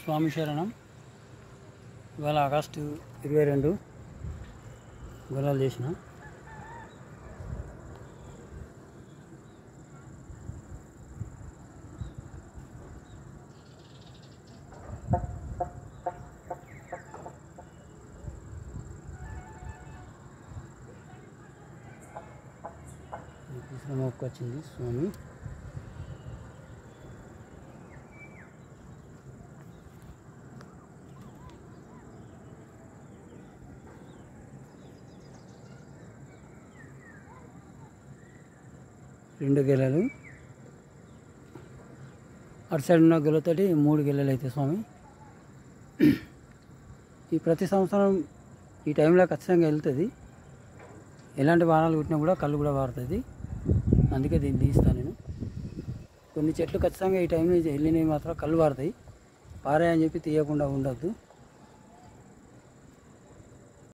స్వామి శరణం. ఇవాళ ఆగస్టు 22 గొర్రెలు చేసిన. మొక్క వచ్చింది స్వామి. రెండు గెలలు అటు సైడ్ ఉన్న గెలతోటి 3 గెలలు అయితే స్వామి. ఈ ప్రతి సంవత్సరం ఈ టైంలో ఖచ్చితంగా వెళ్తుంది. ఎలాంటి వాహనాలు కుట్టినా కూడా కళ్ళు కూడా పారుతుంది. అందుకే దీన్ని తీస్తాను నేను. కొన్ని చెట్లు ఖచ్చితంగా ఈ టైం నుంచి వెళ్ళినవి మాత్రం కళ్ళు పారుతాయి. పారాయని చెప్పి తీయకుండా ఉండద్దు.